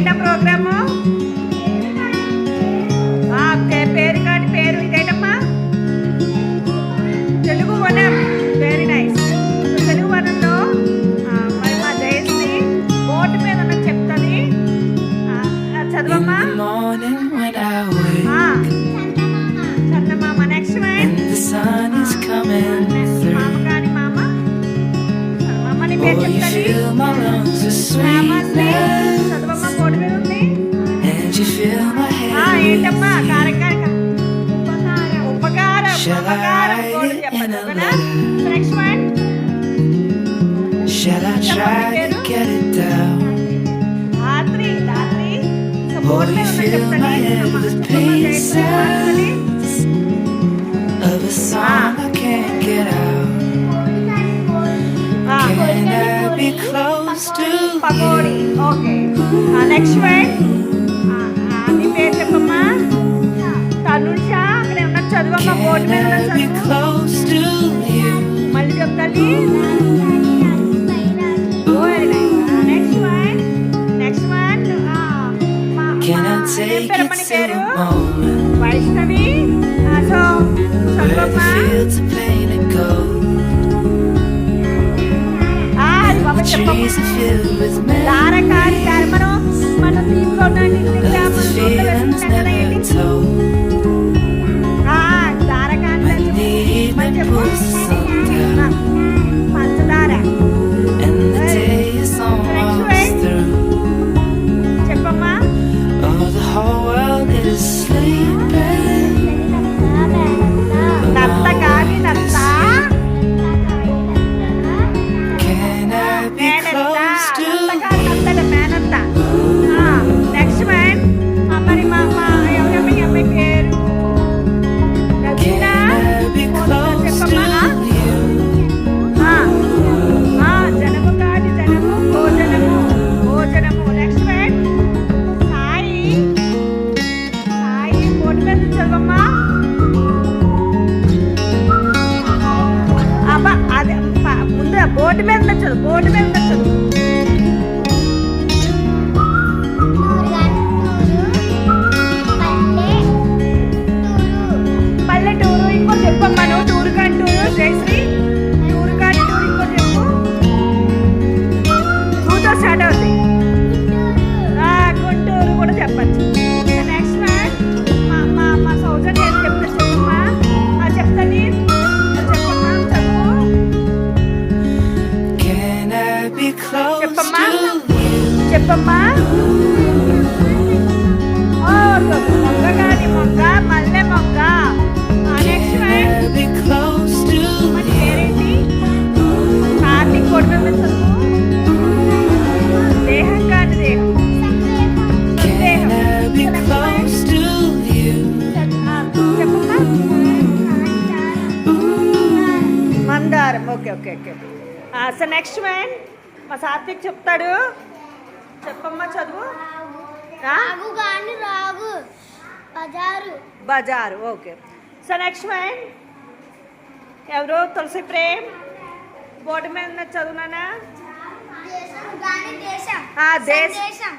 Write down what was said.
ఏంటా programme? Okay, పేరు కాని పేరు ఇదేంటమ్మా? తెలుగు వనం. Very nice. తెలుగు వనంలో మరి మా జయశ్రీ బోర్డు మీద ఉన్నది చెప్తుంది, చదవమ్మా. చందమామ. నెక్స్ట్ వన్ మామ కాని మామ. మామని పేరు చెప్తుంది. చదవమ్మా, బోర్డు మీద ఉంది. ఏంటమ్మా? కారకార ఉపకారం. ఉపకారం బోర్డు చెప్పండి. నెక్స్ట్ వన్ రాత్రి. రాత్రి బోర్డు మీద ఉన్నది చెప్తుంది. పకోడీ. ఓకే, నెక్స్ట్ వన్ నీ పేరు చెప్పమ్మా. తనుష. అక్కడే ఉన్న చదువమ్మా, బోర్డు మీద ఉన్న చదువు. మళ్ళీ చెప్తాను. Next one. నెక్స్ట్ వన్ పేరమ్మని పేరు వైష్ణవి. సో చదువమ్మా. దారకారి. మనం దీంట్లో పంచదార. చెప్పమ్మా. నత్త కాని నత్త. నెక్స్ట్ వన్ మరి మా ఎవరమ్మ ఈ అమ్మాయి పేరు? చెప్పమ్మా. జనము కాని జనము, భోజనము. భోజనము. Next one Sai. Sai board మీద చదవమ్మా. అబ్బా అదే ముందు బోర్డు మీద చదువు. బోర్డు మీద చదువు. పల్లెటూరు. ఇంకో చెప్పమ్మా నువ్వు. టూరు కాని టూరు. జయశ్రీ టూరు కాని టూరు ఇంకో చెప్పు. టూతో స్టార్ట్ అవుతుంది. గుంటూరు కూడా చెప్పచ్చు. నెక్స్ట్ వన్ మా సౌజన్య ఏం చెప్తా చెప్పమ్మా. చెప్తాను. చెప్పమ్మా చదువు. చెప్పమ్మా. చెప్పమ్మా. మొగ్గ కాని మొగ్గ, మల్లె మొగ్గ. నెక్స్ట్ వన్ మన పేరేంటి? కార్తీక్. బోర్డు మీద చదువు. దేహం కాని దేహం. చెప్పమ్మా. మందారం. Okay okay okay. So next one మా సాత్విక్ చెప్తాడు. చెప్పమ్మా చదువు. బజారు. ఓకే. సో నెక్స్ట్ వన్ ఎవరు? తులసి ప్రేమ్. బోర్డు మీద చదువునానా? సందేశం.